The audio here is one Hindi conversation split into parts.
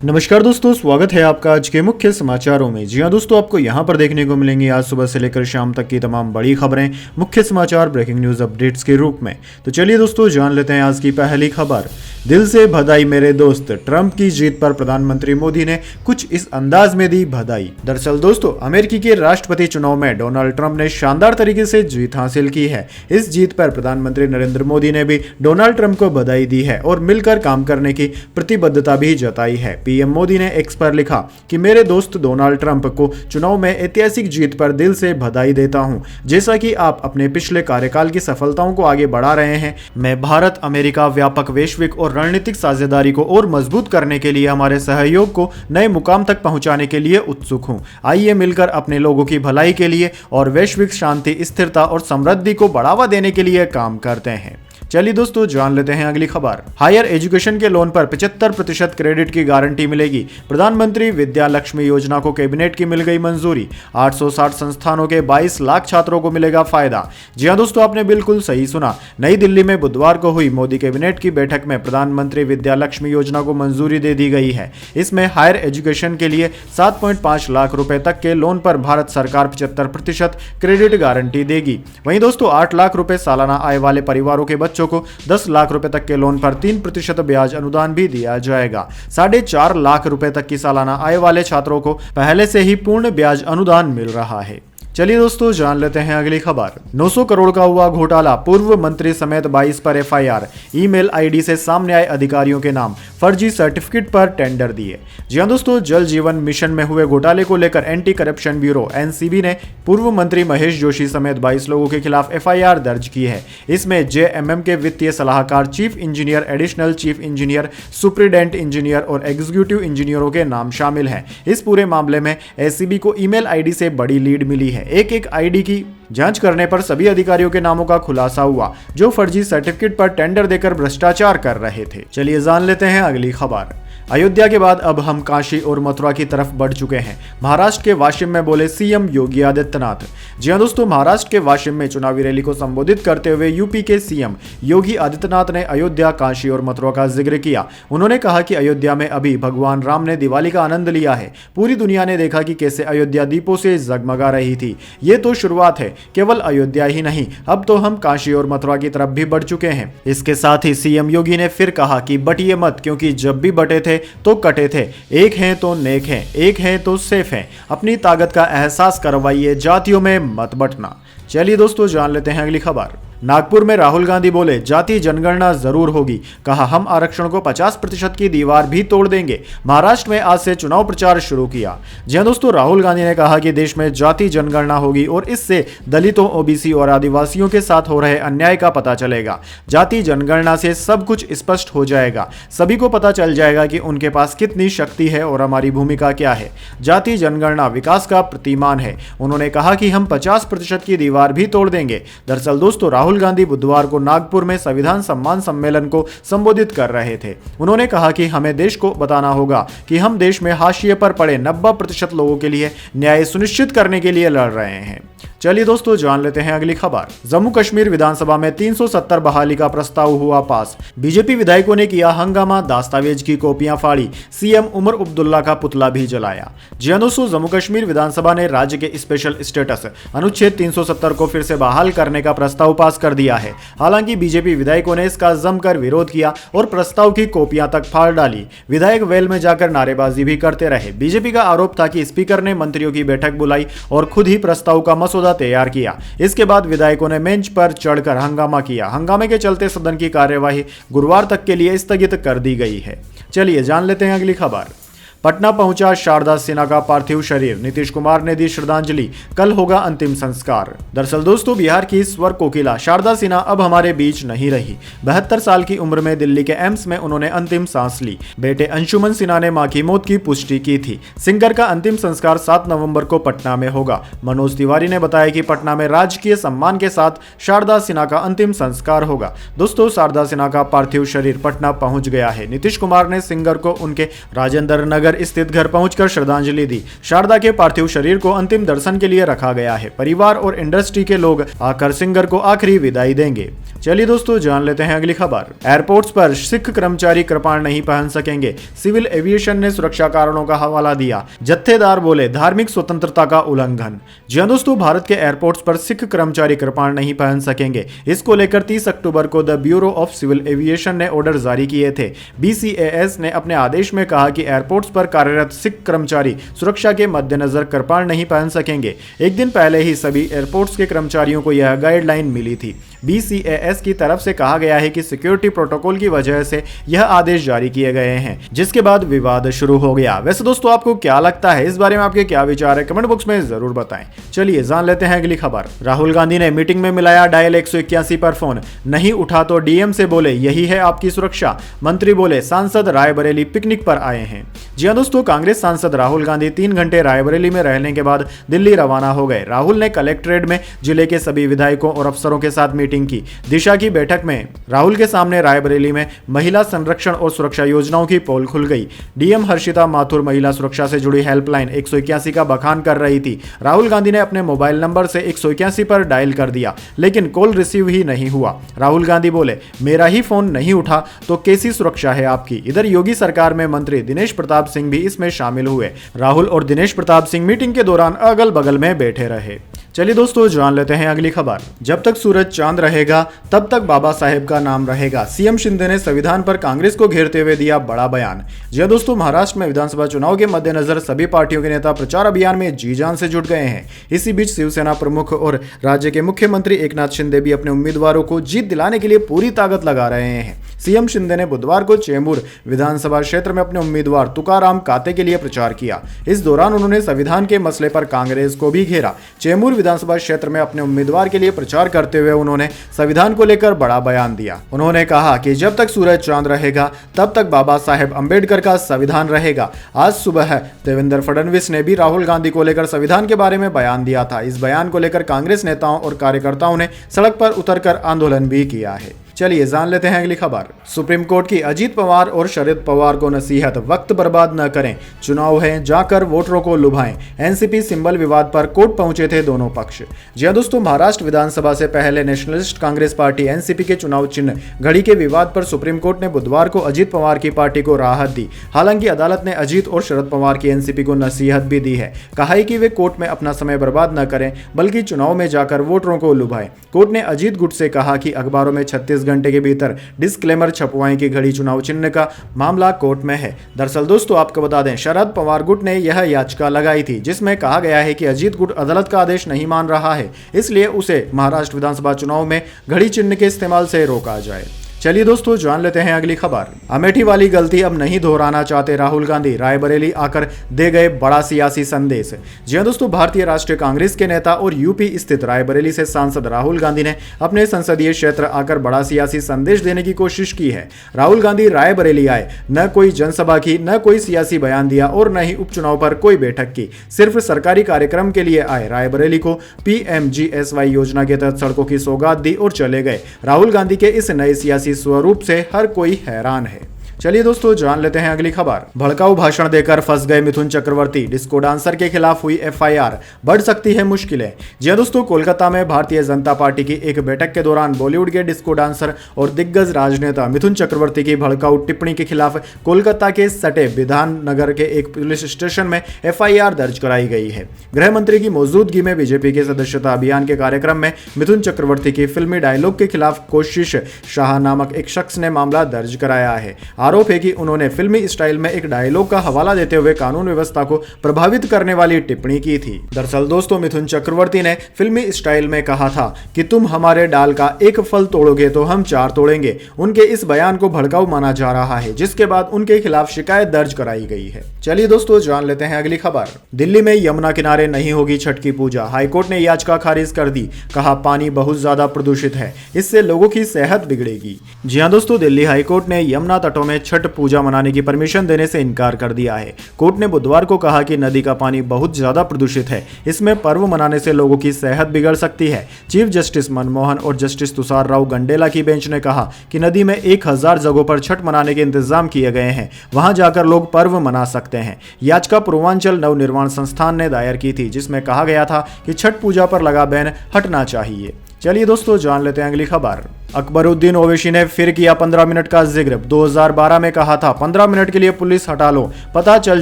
नमस्कार दोस्तों, स्वागत है आपका आज के मुख्य समाचारों में। जी हां दोस्तों, आपको यहां पर देखने को मिलेंगी आज सुबह से लेकर शाम तक की तमाम बड़ी खबरें मुख्य समाचार ब्रेकिंग न्यूज अपडेट्स के रूप में। तो चलिए दोस्तों, जान लेते हैं आज की पहली खबर। दिल से बधाई मेरे दोस्त, ट्रंप की जीत पर प्रधानमंत्री मोदी ने कुछ इस अंदाज में दी बधाई। दरअसल दोस्तों, अमेरिकी के राष्ट्रपति चुनाव में डोनाल्ड ट्रंप ने शानदार तरीके से जीत हासिल की है। इस जीत पर प्रधानमंत्री नरेंद्र मोदी ने भी डोनाल्ड ट्रंप को बधाई दी है और मिलकर काम करने की प्रतिबद्धता भी जताई है। पीएम मोदी ने एक्स पर लिखा कि मेरे दोस्त डोनाल्ड ट्रंप को चुनाव में ऐतिहासिक जीत पर दिल से बधाई देता हूं। जैसा कि आप अपने पिछले कार्यकाल की सफलताओं को आगे बढ़ा रहे हैं, मैं भारत अमेरिका व्यापक वैश्विक और रणनीतिक साझेदारी को और मजबूत करने के लिए हमारे सहयोग को नए मुकाम तक पहुंचाने के लिए उत्सुक हूं। आइए मिलकर अपने लोगों की भलाई के लिए और वैश्विक शांति, स्थिरता और समृद्धि को बढ़ावा देने के लिए काम करते हैं। चलिए दोस्तों, जान लेते हैं अगली खबर। हायर एजुकेशन के लोन पर 75% क्रेडिट की गारंटी मिलेगी। प्रधानमंत्री विद्या लक्ष्मी योजना को कैबिनेट की मिल गई मंजूरी। 860 संस्थानों के 22 लाख छात्रों को मिलेगा फायदा। जी हां दोस्तों, आपने बिल्कुल सही सुना। नई दिल्ली में बुधवार को हुई मोदी कैबिनेट की बैठक में प्रधानमंत्री विद्या लक्ष्मी योजना को मंजूरी दे दी गई है। इसमें हायर एजुकेशन के लिए 7.5 लाख रुपए तक के लोन पर भारत सरकार 75% क्रेडिट गारंटी देगी। वहीं दोस्तों, 8 लाख रुपए सालाना आय वाले परिवारों के बच्चों को 10 लाख रुपए तक के लोन पर 3% ब्याज अनुदान भी दिया जाएगा। 4.5 लाख रुपए तक की सालाना आय वाले छात्रों को पहले से ही पूर्ण ब्याज अनुदान मिल रहा है। चलिए दोस्तों, जान लेते हैं अगली खबर। 900 करोड़ का हुआ घोटाला, पूर्व मंत्री समेत 22 पर एफआईआर। ईमेल आईडी से सामने आए अधिकारियों के नाम, फर्जी सर्टिफिकेट पर टेंडर दिए। जी हां दोस्तों, जल जीवन मिशन में हुए घोटाले को लेकर एंटी करप्शन ब्यूरो एनसीबी ने पूर्व मंत्री महेश जोशी समेत 22 लोगों के खिलाफ एफआईआर दर्ज की है। इसमें जेएमएम के वित्तीय सलाहकार, chief engineer, additional chief engineer, superintendent engineer और एग्जीक्यूटिव इंजीनियरों के नाम शामिल हैं। इस पूरे मामले में एसीबी को ईमेल आईडी से बड़ी लीड मिली है। एक आईडी की जांच करने पर सभी अधिकारियों के नामों का खुलासा हुआ जो फर्जी सर्टिफिकेट पर टेंडर देकर भ्रष्टाचार कर रहे थे। चलिए जान लेते हैं अगली खबर। अयोध्या के बाद अब हम काशी और मथुरा की तरफ बढ़ चुके हैं। महाराष्ट्र के वाशिम में बोले सीएम योगी आदित्यनाथ। जी हां दोस्तों, महाराष्ट्र के वाशिम में चुनावी रैली को संबोधित करते हुए यूपी के सीएम योगी आदित्यनाथ ने अयोध्या, काशी और मथुरा का जिक्र किया। उन्होंने कहा कि अयोध्या में अभी भगवान राम ने दिवाली का आनंद लिया है। पूरी दुनिया ने देखा कि कैसे अयोध्या दीपों से जगमगा रही थी। ये तो शुरुआत है, केवल अयोध्या ही नहीं, अब तो हम काशी और मथुरा की तरफ भी बढ़ चुके हैं। इसके साथ ही सीएम योगी ने फिर कहा कि बटिए मत, क्योंकि जब भी बटे थे तो कटे थे। एक हैं तो नेक हैं, एक हैं तो सेफ हैं। अपनी ताकत का एहसास करवाइए, जातियों में मत बंटना। चलिए दोस्तों, जान लेते हैं अगली खबर। नागपुर में राहुल गांधी बोले जाति जनगणना जरूर होगी। कहा हम आरक्षण को 50% की दीवार भी तोड़ देंगे। महाराष्ट्र में आज से चुनाव प्रचार शुरू किया। जी हां दोस्तों, राहुल गांधी ने कहा कि देश में जाति जनगणना होगी और इससे दलितों, ओबीसी और आदिवासियों के साथ हो रहे अन्याय का पता चलेगा। जाति जनगणना से सब कुछ स्पष्ट हो जाएगा। सभी को पता चल जाएगा कि उनके पास कितनी शक्ति है और हमारी भूमिका क्या है। जाति जनगणना विकास का प्रतिमान है। उन्होंने कहा कि हम 50% की दीवार भी तोड़ देंगे। दरअसल दोस्तों, राहुल गांधी बुधवार को नागपुर में संविधान सम्मान सम्मेलन को संबोधित कर रहे थे। उन्होंने कहा कि हमें देश को बताना होगा कि हम देश में हाशिए पर पड़े 90% लोगों के लिए न्याय सुनिश्चित करने के लिए लड़ रहे हैं। चलिए दोस्तों, जान लेते हैं अगली खबर। जम्मू कश्मीर विधानसभा में 370 बहाली का प्रस्ताव हुआ पास। बीजेपी विधायकों ने किया हंगामा, दस्तावेज की कॉपियां फाड़ी, सीएम उमर अब्दुल्ला का पुतला भी जलाया। जी हां दोस्तों, जम्मू कश्मीर विधानसभा ने राज्य के स्पेशल स्टेटस अनुच्छेद 370 को फिर से बहाल करने का प्रस्ताव पास कर दिया है। हालांकि बीजेपी विधायकों ने इसका जमकर विरोध किया और प्रस्ताव की कॉपियां तक फाड़ डाली। विधायक वेल में जाकर नारेबाजी भी करते रहे। बीजेपी का आरोप था कि स्पीकर ने मंत्रियों की बैठक बुलाई और खुद ही प्रस्ताव का मसौदा तैयार किया। इसके बाद विधायकों ने मंच पर चढ़कर हंगामा किया। हंगामे के चलते सदन की कार्यवाही गुरुवार तक के लिए स्थगित कर दी गई है। चलिए जान लेते हैं अगली खबर। पटना पहुंचा शारदा सिन्हा का पार्थिव शरीर, नीतीश कुमार ने दी श्रद्धांजलि, कल होगा अंतिम संस्कार। दरअसल दोस्तों, बिहार की स्वर कोकिला शारदा सिन्हा अब हमारे बीच नहीं रही। 72 साल की उम्र में दिल्ली के एम्स में उन्होंने अंतिम सांस ली। बेटे अंशुमन सिन्हा ने मां की मौत की पुष्टि की थी। सिंगर का अंतिम संस्कार 7 नवंबर को पटना में होगा। मनोज तिवारी ने बताया कि पटना में राजकीय सम्मान के साथ शारदा सिन्हा का अंतिम संस्कार होगा। दोस्तों, शारदा सिन्हा का पार्थिव शरीर पटना पहुंच गया है। नीतीश कुमार ने सिंगर को उनके राजेंद्र नगर नगर स्थित घर पहुंचकर श्रद्धांजलि दी। शारदा के पार्थिव शरीर को अंतिम दर्शन के लिए रखा गया है। परिवार और इंडस्ट्री के लोग आकर सिंगर को आखिरी विदाई देंगे। चलिए दोस्तों, जान लेते हैं अगली खबर। एयरपोर्ट्स पर सिख कर्मचारी कृपाण नहीं पहन सकेंगे, सिविल एविएशन ने सुरक्षा कारणों का हवाला दिया। जत्थेदार बोले धार्मिक स्वतंत्रता का उल्लंघन। जी दोस्तों, भारत के एयरपोर्ट्स पर सिख कर्मचारी कृपाण नहीं पहन सकेंगे। इसको लेकर 30 अक्टूबर को the bureau of civil aviation ने ऑर्डर जारी किए थे। BCAS ने अपने आदेश में कहा कि एयरपोर्ट्स पर कार्यरत सिख कर्मचारी सुरक्षा के मद्देनजर कृपाण नहीं पहन सकेंगे। एक दिन पहले ही सभी एयरपोर्ट्स के कर्मचारियों को यह गाइडलाइन मिली थी। BCAS की तरफ से कहा गया है कि सिक्योरिटी प्रोटोकॉल की वजह से यह आदेश जारी किए गए हैं, जिसके बाद विवाद शुरू हो गया। वैसे दोस्तों, आपको क्या लगता है इस बारे में, आपके क्या विचार है, कमेंट बॉक्स में जरूर बताएं। चलिए जान लेते हैं अगली खबर। राहुल गांधी ने मीटिंग में मिलाया डायल 181 पर फोन, नहीं उठा तो DM से बोले यही है आपकी सुरक्षा। मंत्री बोले सांसद रायबरेली पिकनिक पर आए हैं। जी हां दोस्तों, कांग्रेस सांसद राहुल गांधी 3 घंटे रायबरेली में रहने के बाद दिल्ली रवाना हो गए। राहुल ने कलेक्ट्रेट में जिले के सभी विधायकों और अफसरों के साथ मीटिंग की। दिशा की बैठक में राहुल के सामने रायबरेली में महिला संरक्षण और सुरक्षा योजनाओं की पोल खुल गई। DM हर्षिता माथुर महिला सुरक्षा से जुड़ी हेल्पलाइन 181 का बखान कर रही थी। राहुल गांधी ने अपने मोबाइल नंबर से 181 पर डायल कर दिया, लेकिन कॉल रिसीव ही नहीं हुआ। राहुल गांधी बोले मेरा ही फोन नहीं उठा तो कैसी सुरक्षा है आपकी। इधर योगी सरकार में मंत्री दिनेश प्रताप सिंह भी इसमें शामिल हुए। राहुल और दिनेश प्रताप सिंह मीटिंग के दौरान अगल बगल में बैठे रहे। चलिए दोस्तों, जान लेते हैं अगली खबर। जब तक सूरज चांद रहेगा तब तक बाबा साहेब का नाम रहेगा। CM शिंदे ने संविधान पर कांग्रेस को घेरते हुए दिया बड़ा बयान। जी दोस्तों, महाराष्ट्र में विधानसभा चुनाव के मद्देनजर सभी पार्टियों के नेता प्रचार अभियान में जी जान से जुट गए हैं। इसी बीच शिवसेना प्रमुख और राज्य के मुख्यमंत्री एकनाथ शिंदे भी अपने उम्मीदवारों को जीत दिलाने के लिए पूरी ताकत लगा रहे हैं। CM शिंदे ने बुधवार को चेंबूर विधानसभा क्षेत्र में अपने उम्मीदवार तुकाराम काते के लिए प्रचार किया। इस दौरान उन्होंने संविधान के मसले पर कांग्रेस को भी घेरा। चेंबूर विधानसभा क्षेत्र में अपने उम्मीदवार के लिए प्रचार करते हुए उन्होंने संविधान को लेकर बड़ा बयान दिया। उन्होंने कहा कि जब तक सूरज चांद रहेगा तब तक बाबा साहेब अंबेडकर का संविधान रहेगा। आज सुबह देवेंद्र फडणवीस ने भी राहुल गांधी को लेकर संविधान के बारे में बयान दिया था। इस बयान को लेकर कांग्रेस नेताओं और कार्यकर्ताओं ने सड़क पर उतरकर आंदोलन भी किया है। चलिए जान लेते हैं अगली खबर। सुप्रीम कोर्ट की अजीत पवार और शरद पवार को नसीहत, वक्त बर्बाद न करें, चुनाव है जाकर वोटरों को लुभाएं। NCP सिंबल विवाद पर कोर्ट पहुंचे थे दोनों पक्ष। जी हां दोस्तों, महाराष्ट्र विधानसभा से पहले नेशनलिस्ट कांग्रेस पार्टी NCP के चुनाव चिन्ह घड़ी के विवाद पर सुप्रीम कोर्ट ने बुधवार को अजीत पवार की पार्टी को राहत दी। हालांकि अदालत ने अजीत और शरद पवार की NCP को नसीहत भी दी है। कहा है कि वे कोर्ट में अपना समय बर्बाद न करें बल्कि चुनाव में जाकर वोटरों को लुभाएं। कोर्ट ने अजीत गुट से कहा कि अखबारों में 36 घंटे के भीतर डिस्क्लेमर छपवाएं कि घड़ी चुनाव चिन्ह का मामला कोर्ट में है। दरअसल दोस्तों, आपको बता दें, शरद पवार गुट ने यह याचिका लगाई थी जिसमें कहा गया है कि अजीत गुट अदालत का आदेश नहीं मान रहा है, इसलिए उसे महाराष्ट्र विधानसभा चुनाव में घड़ी चिन्ह के इस्तेमाल से रोका जाए। चलिए दोस्तों, जान लेते हैं अगली खबर। अमेठी वाली गलती अब नहीं दोहराना चाहते राहुल गांधी, रायबरेली आकर दे गए बड़ा सियासी संदेश। जी हां दोस्तों, भारतीय राष्ट्रीय कांग्रेस के नेता और यूपी स्थित रायबरेली से सांसद राहुल गांधी ने अपने संसदीय क्षेत्र आकर बड़ा सियासी संदेश देने की कोशिश की है। राहुल गांधी रायबरेली आए, न कोई जनसभा की, न कोई सियासी बयान दिया और न ही उपचुनाव पर कोई बैठक की, सिर्फ सरकारी कार्यक्रम के लिए आए। रायबरेली को PMGSY योजना के तहत सड़कों की सौगात दी और चले गए। राहुल गांधी के इस नए सियासी स्वरूप से हर कोई हैरान है। चलिए दोस्तों, जान लेते हैं अगली खबर। भड़काऊ भाषण देकर फंस गए मिथुन चक्रवर्ती, डिस्को डांसर के खिलाफ हुई FIR, बढ़ सकती है मुश्किलें। जी हां दोस्तों, कोलकाता में भारतीय जनता पार्टी की एक बैठक के दौरान बॉलीवुड के डिस्को डांसर और दिग्गज राजनेता मिथुन चक्रवर्ती की भड़काऊ टिप्पणी के खिलाफ कोलकाता के सटे विधान नगर के एक पुलिस स्टेशन में FIR दर्ज कराई गई है। गृह मंत्री की मौजूदगी में बीजेपी के सदस्यता अभियान के कार्यक्रम में मिथुन चक्रवर्ती की फिल्मी डायलॉग के खिलाफ कोशिश शाह नामक एक शख्स ने मामला दर्ज कराया है। आरोप है कि उन्होंने फिल्मी स्टाइल में एक डायलॉग का हवाला देते हुए कानून व्यवस्था को प्रभावित करने वाली टिप्पणी की थी। दरअसल दोस्तों, मिथुन चक्रवर्ती ने फिल्मी स्टाइल में कहा था कि तुम हमारे डाल का एक फल तोड़ोगे तो हम 4 तोड़ेंगे। उनके इस बयान को भड़काऊ माना जा रहा है, जिसके बाद उनके खिलाफ शिकायत दर्ज कराई गई है। चलिए दोस्तों, जान लेते हैं अगली खबर। दिल्ली में यमुना किनारे नहीं होगी छठ की पूजा, हाईकोर्ट ने याचिका खारिज कर दी। कहा पानी बहुत ज्यादा प्रदूषित है, इससे लोगों की सेहत बिगड़ेगी। जी हां दोस्तों, दिल्ली हाईकोर्ट ने यमुना तटों में छठ पूजा मनाने की परमिशन देने से इनकार कर दिया है। कोर्ट ने बुधवार को कहा कि नदी का पानी बहुत ज्यादा प्रदूषित है, इसमें पर्व मनाने से लोगों की सेहत बिगड़ सकती है। चीफ जस्टिस मनमोहन और जस्टिस तुषार राव गंडेला की बेंच ने कहा कि नदी में 1000 जगहों पर छठ मनाने के इंतजाम किए गए हैं, वहां जाकर लोग पर्व मना सकते हैं। याचिका पूर्वांचल नवनिर्माण संस्थान ने दायर की थी, जिसमें कहा गया था कि छठ पूजा पर लगा बैन हटना चाहिए। चलिए दोस्तों, जान लेते हैं अगली खबर। अकबरुद्दीन ओवैसी ने फिर किया 15 मिनट का जिक्र। 2012 में कहा था 15 मिनट के लिए पुलिस हटा लो, पता चल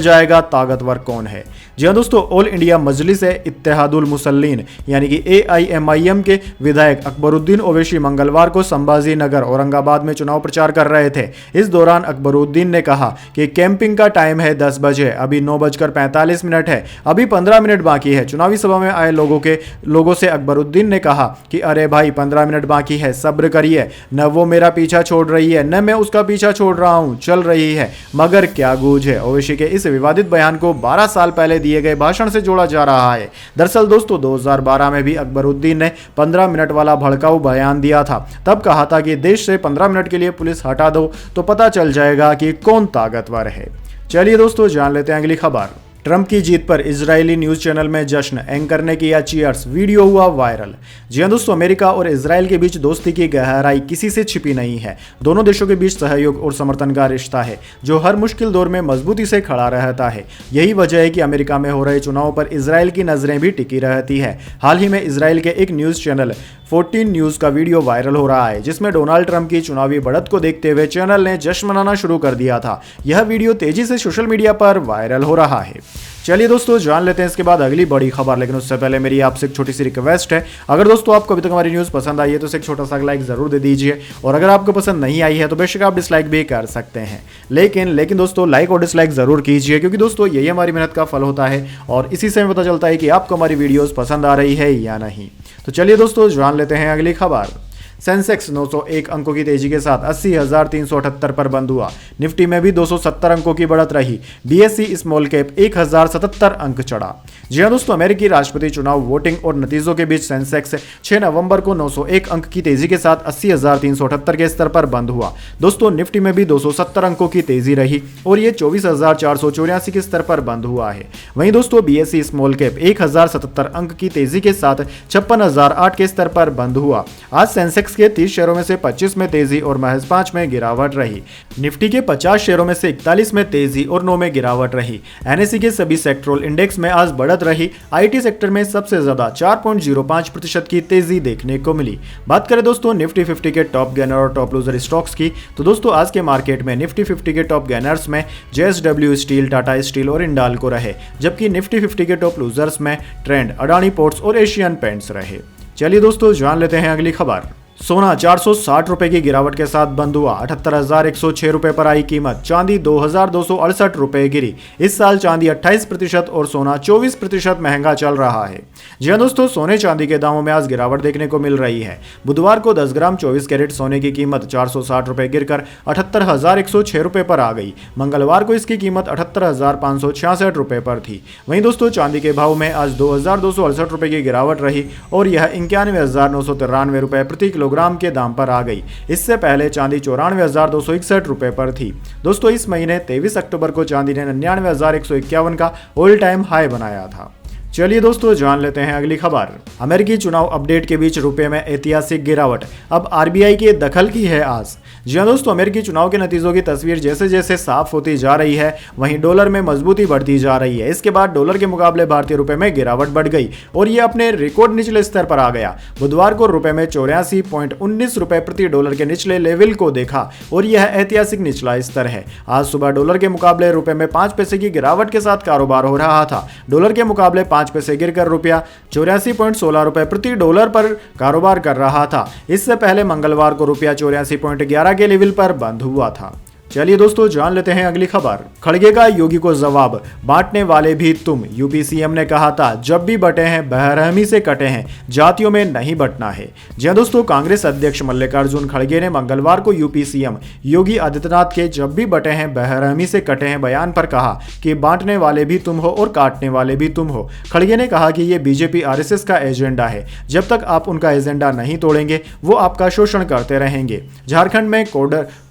जाएगा ताकतवर कौन है। जी हाँ दोस्तों, ऑल इंडिया मजलिस इत्तेहादुल मुसल्लीन यानी कि AIMIM के विधायक अकबरुद्दीन ओवैसी मंगलवार को संभाजी नगर औरंगाबाद में चुनाव प्रचार कर रहे थे। इस दौरान अकबरुद्दीन ने कहा कि कैंपिंग का टाइम है 10 बजे, अभी 9:45 है, अभी 15 मिनट बाकी है। चुनावी सभा में आए लोगों से अकबरुद्दीन ने कहा कि अरे भाई 15 मिनट बाकी है, सब्र करिए, न वो मेरा पीछा छोड़ रही है न मैं उसका पीछा छोड़ रहा हूं, चल रही है मगर क्या गूंज है। ओवैसी के इस विवादित बयान को 12 साल पहले दिए गए भाषण से जोड़ा जा रहा है। दरअसल दोस्तों 2012 में भी अकबरुद्दीन ने 15 मिनट वाला भड़काऊ बयान दिया था। तब कहा था कि देश से 15 मिनट के लिए पुलिस हटा दो तो पता चल जाएगा कि कौन ताकतवर है। चलिए दोस्तों, जान लेते हैं अगली खबर। ट्रंप की जीत पर इजरायली न्यूज चैनल में जश्न, एंकर ने किया चीयर्स, वीडियो हुआ वायरल। जी हां दोस्तों, अमेरिका और इजरायल के बीच दोस्ती की गहराई किसी से छिपी नहीं है। दोनों देशों के बीच सहयोग और समर्थन का रिश्ता है जो हर मुश्किल दौर में मजबूती से खड़ा रहता है। यही वजह है कि अमेरिका में हो रहे चुनाव पर इजरायल की नजरें भी टिकी रहती है। हाल ही में इजरायल के एक न्यूज चैनल 14 न्यूज का वीडियो वायरल हो रहा है, जिसमें डोनाल्ड ट्रंप की चुनावी बढ़त को देखते हुए चैनल ने जश्न मनाना शुरू कर दिया था। यह वीडियो तेजी से सोशल मीडिया पर वायरल हो रहा है। चलिए दोस्तों, जान लेते हैं इसके बाद अगली बड़ी खबर, लेकिन उससे पहले मेरी आपसे एक छोटी सी रिक्वेस्ट है। अगर दोस्तों आपको अभी तक हमारी न्यूज़ पसंद आई है तो इसे एक छोटा सा लाइक जरूर दे दीजिए, और अगर आपको पसंद नहीं आई है तो बेशक आप डिसलाइक भी कर सकते हैं। लेकिन दोस्तों लाइक और डिसलाइक जरूर कीजिए, क्योंकि दोस्तों यही हमारी मेहनत का फल होता है और इसी से हमें पता चलता है कि आपको हमारी वीडियोज़ पसंद आ रही है या नहीं। तो चलिए दोस्तों, जान लेते हैं अगली खबर। सेंसेक्स 901 अंकों की तेजी के साथ 80,378 पर बंद हुआ। निफ्टी में भी 270 अंकों की बढ़त रही। BSE स्मॉल कैप 1077 अंक चढ़ा। जी हां दोस्तों, अमेरिकी राष्ट्रपति चुनाव वोटिंग और नतीजों के बीच सेंसेक्स 6 नवंबर को 901 अंक की तेजी के साथ 80,378 के स्तर पर बंद हुआ। दोस्तों निफ्टी में भी 270 अंकों की तेजी रही और ये 24,484 के स्तर पर बंद हुआ है। वहीं दोस्तों BSE स्मॉल कैप 1077 अंक की तेजी के साथ 56,008 के स्तर पर बंद हुआ। आज सेंसेक्स के 30 शेयरों में से 25 में तेजी और महज 5 में गिरावट रही। निफ्टी के 50 शेयरों में से 41 में तेजी और 9 में गिरावट रही। NSE के सभी सेक्टरल इंडेक्स में आज बढ़त रही। IT सेक्टर में सबसे ज्यादा 4.05% की तेजी देखने को मिली। बात करें दोस्तों निफ्टी 50 के टॉप गेनर और टॉप लूजर स्टॉक्स की, तो दोस्तों आज के मार्केट में निफ्टी 50 के टॉप गेनर्स में JSW स्टील, टाटा स्टील और इंडाल्को रहे, जबकि निफ्टी 50 के टॉप लूजर्स में ट्रेंड, अडानी पोर्ट्स और एशियन पेंट्स रहे। चलिए दोस्तों, जान लेते हैं अगली खबर। सोना 460 रुपए की गिरावट के साथ बंद हुआ। 78,106 रुपए पर आई कीमत। चांदी 2,268 रुपए गिरी। इस साल चांदी 28% और सोना 24% महंगा चल रहा है। जी हां दोस्तों, सोने चांदी के दामों में आज गिरावट देखने को मिल रही है। बुधवार को 10 ग्राम 24 कैरेट सोने की कीमत 460 रुपए गिरकर 78,106 रुपए पर आ गई। मंगलवार को इसकी कीमत 78,566 रुपए पर थी। वहीं दोस्तों चांदी के भाव में आज 2,268 रुपए की गिरावट रही और यह 91,993 रुपए प्रति किलोग्राम के दाम पर आ गई। इससे पहले चांदी 94,261 रुपए पर थी। दोस्तों इस महीने 23 अक्टूबर को चांदी ने 99,151 का ऑल टाइम हाई बनाया था। चलिए दोस्तों, जान लेते हैं अगली खबर। अमेरिकी चुनाव अपडेट के बीच रुपए में ऐतिहासिक गिरावट। अब RBI के दखल की है आस। जी हां दोस्तों, अमेरिकी चुनाव के नतीजों की तस्वीर जैसे जैसे साफ होती जा रही है, वहीं डॉलर में मजबूती बढ़ती जा रही है। इसके बाद डॉलर के मुकाबले भारतीय रुपए में गिरावट बढ़ गई और ये अपने रिकॉर्ड निचले स्तर पर आ गया। बुधवार को रुपए में 84.19 रुपए प्रति डॉलर के निचले लेवल को देखा और यह ऐतिहासिक निचला स्तर है। आज सुबह डॉलर के मुकाबले रुपए में 5 पैसे की गिरावट के साथ कारोबार हो रहा था। डॉलर के मुकाबले 5 पैसे गिरकर रुपया 84.16 रुपए प्रति डॉलर पर कारोबार कर रहा था। इससे पहले मंगलवार को रुपया 84.11 के लेवल पर बंद हुआ था। चलिए दोस्तों, जान लेते हैं अगली खबर। खड़गे का योगी को जवाब, बांटने वाले भी तुम। यूपी CM ने कहा था जब भी बटे हैं बेरहमी से कटे हैं, जातियों में नहीं बंटना है। जी हां दोस्तों, कांग्रेस अध्यक्ष मल्लिकार्जुन खड़गे ने मंगलवार को यूपी CM योगी आदित्यनाथ के जब भी बटे हैं बेरहमी से कटे हैं बयान पर कहा कि बांटने वाले भी तुम हो और काटने वाले भी तुम हो। खड़गे ने कहा कि ये BJP RSS का एजेंडा है। जब तक आप उनका एजेंडा नहीं तोड़ेंगे वो आपका शोषण करते रहेंगे। झारखंड में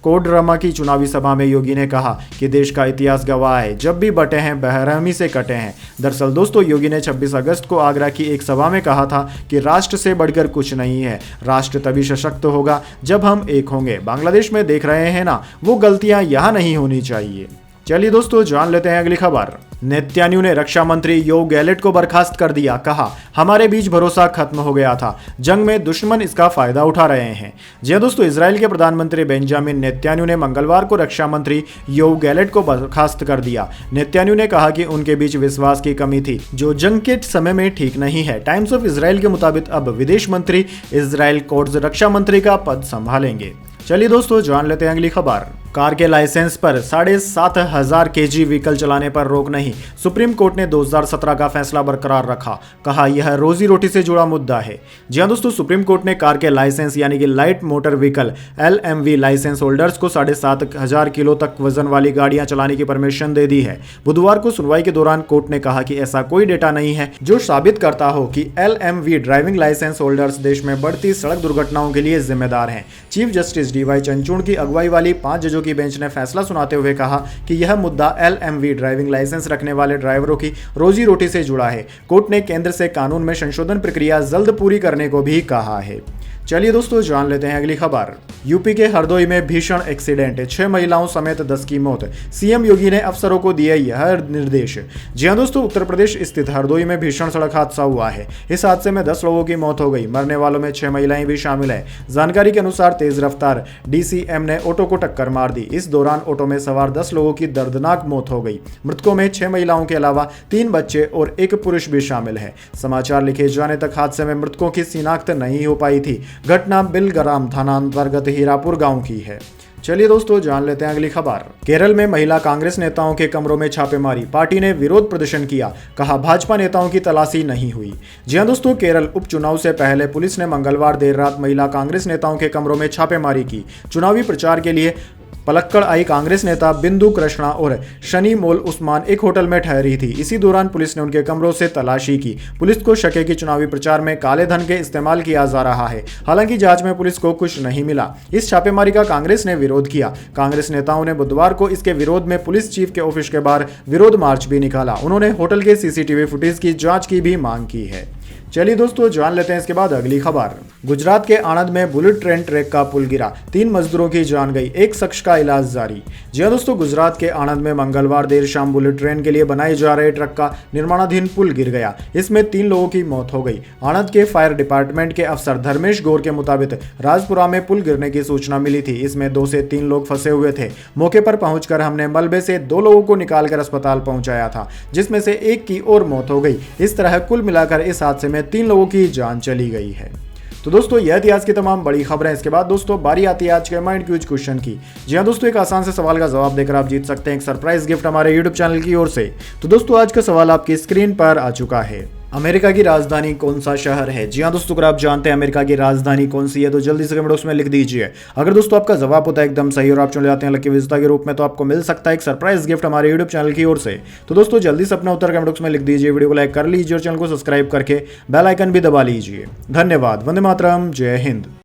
कोडरमा की चुनावी सभा में योगी ने कहा कि देश का इतिहास गवाह है, जब भी बटे हैं बेरहमी से कटे हैं। दरअसल दोस्तों, योगी ने 26 अगस्त को आगरा की एक सभा में कहा था कि राष्ट्र से बढ़कर कुछ नहीं है, राष्ट्र तभी सशक्त होगा जब हम एक होंगे। बांग्लादेश में देख रहे हैं ना, वो गलतियां यहाँ नहीं होनी चाहिए। चलिए दोस्तों, जान लेते हैं अगली खबर। नेतन्याहू ने रक्षा मंत्री योव गैलेट को बर्खास्त कर दिया। कहा, हमारे बीच भरोसा खत्म हो गया था, जंग में दुश्मन इसका फायदा उठा रहे हैं। जी हां दोस्तों, इजराइल के प्रधानमंत्री बेंजामिन नेतन्याहू ने मंगलवार को रक्षा मंत्री योव गैलेट को बर्खास्त कर दिया। नेतन्याहू ने कहा कि उनके बीच विश्वास की कमी थी, जो जंग के समय में ठीक नहीं है। टाइम्स ऑफ इजराइल के मुताबिक अब विदेश मंत्री इजराइल कोट्स रक्षा मंत्री का पद संभालेंगे। चलिए दोस्तों, जान लेते हैं अगली खबर। कार के लाइसेंस पर 7,500 kg व्हीकल चलाने पर रोक नहीं, सुप्रीम कोर्ट ने 2017 का फैसला बरकरार रखा। कहा, यह रोजी रोटी से जुड़ा मुद्दा है। जी हां दोस्तों, सुप्रीम कोर्ट ने कार के लाइसेंस यानी कि light motor vehicle LMV license holders को 7,500 किलो तक वजन वाली गाड़ियां चलाने की परमिशन दे दी है। बुधवार को सुनवाई के दौरान कोर्ट ने कहा कि ऐसा कोई डेटा नहीं है जो साबित करता हो कि LMV ड्राइविंग लाइसेंस होल्डर्स देश में बढ़ती सड़क दुर्घटनाओं के लिए जिम्मेदार हैं। चीफ जस्टिस DY चंद्रचूड़ की अगुवाई वाली 5 जजों की बेंच ने फैसला सुनाते हुए कहा कि यह मुद्दा LMV ड्राइविंग लाइसेंस रखने वाले ड्राइवरों की रोजी रोटी से जुड़ा है। कोर्ट ने केंद्र से कानून में संशोधन प्रक्रिया जल्द पूरी करने को भी कहा है। चलिए दोस्तों, जान लेते हैं अगली खबर। यूपी के हरदोई में भीषण एक्सीडेंट, 6 महिलाओं समेत 10 की मौत। सीएम योगी ने अफसरों को दिए यह निर्देश। जी हां दोस्तों, उत्तर प्रदेश स्थित हरदोई में भीषण सड़क हादसा हुआ है। इस हादसे में 10 लोगों की मौत हो गई। मरने वालों में 6 महिलाएं भी शामिल है। जानकारी के अनुसार तेज रफ्तार DCM ने ऑटो को टक्कर मार दी। इस दौरान ऑटो में सवार 10 लोगों की दर्दनाक मौत हो गई। मृतकों में 6 महिलाओं के अलावा 3 बच्चे और 1 पुरुष भी शामिल है। समाचार लिखे जाने तक हादसे में मृतकों की शिनाख्त नहीं हो पाई थी। घटना बिलग्राम थाना अंतर्गत हीरापुर गांव की है। चलिए दोस्तों, जान लेते हैं अगली खबर। केरल में महिला कांग्रेस नेताओं के कमरों में छापेमारी, पार्टी ने विरोध प्रदर्शन किया। कहा, भाजपा नेताओं की तलाशी नहीं हुई। जी हां दोस्तों, केरल उपचुनाव से पहले पुलिस ने मंगलवार देर रात महिला कांग्रेस नेताओं के कमरों में छापेमारी की। चुनावी प्रचार के लिए पलक्कड़ आई कांग्रेस नेता बिंदु कृष्णा और शनि मोल उस्मान एक होटल में ठहरी थी। इसी दौरान पुलिस ने उनके कमरों से तलाशी की। पुलिस को शक है कि चुनावी प्रचार में काले धन के इस्तेमाल किया जा रहा है। हालांकि जांच में पुलिस को कुछ नहीं मिला। इस छापेमारी का कांग्रेस ने विरोध किया। कांग्रेस नेताओं ने बुधवार को इसके विरोध में पुलिस चीफ के ऑफिस के बाहर विरोध मार्च भी निकाला। उन्होंने होटल के CCTV फुटेज की जांच की भी मांग की है। चलिए दोस्तों, जान लेते हैं इसके बाद अगली खबर। गुजरात के आणंद में बुलेट ट्रेन ट्रैक का पुल गिरा, 3 मजदूरों की जान गई, 1 शख्स का इलाज जारी। जी हां दोस्तों, गुजरात के आणंद में मंगलवार देर शाम बुलेट ट्रेन के लिए बनाए जा रहे ट्रक का निर्माणाधीन पुल गिर गया। इसमें 3 लोगों की मौत हो गई। आणंद के फायर डिपार्टमेंट के अफसर धर्मेश गौर के मुताबिक राजपुरा में पुल गिरने की सूचना मिली थी। इसमें 2 से 3 लोग फंसे हुए थे। मौके पर पहुंचकर हमने मलबे से 2 लोगों को निकालकर अस्पताल पहुंचाया था, जिसमें से 1 की और मौत हो गई। इस तरह कुल मिलाकर इस हादसे में 3 लोगों की जान चली गई है। तो दोस्तों, यह थी आज की तमाम बड़ी खबरें। इसके बाद दोस्तों, बारी आती है आज के माइंड क्यूज क्वेश्चन की। जी हां दोस्तों, एक आसान से सवाल का जवाब देकर आप जीत सकते हैं एक सरप्राइज गिफ्ट हमारे यूट्यूब चैनल की ओर से। तो दोस्तों, आज का सवाल आपकी स्क्रीन पर आ चुका है। अमेरिका की राजधानी कौन सा शहर है? जी हां दोस्तों, अगर आप जानते हैं अमेरिका की राजधानी कौन सी है तो जल्दी से कमेंट बॉक्स में लिख दीजिए। अगर दोस्तों आपका जवाब होता है एकदम सही और आप चुन जाते हैं लकी विजेता के रूप में, तो आपको मिल सकता है एक सरप्राइज गिफ्ट हमारे यूट्यूब चैनल की ओर से। तो दोस्तों, जल्दी से अपना उत्तर कमेंट बॉक्स में लिख दीजिए, वीडियो को लाइक कर लीजिए और चैनल को सब्सक्राइब करके बेल आइकन भी दबा लीजिए। धन्यवाद। वंदे मातरम। जय हिंद।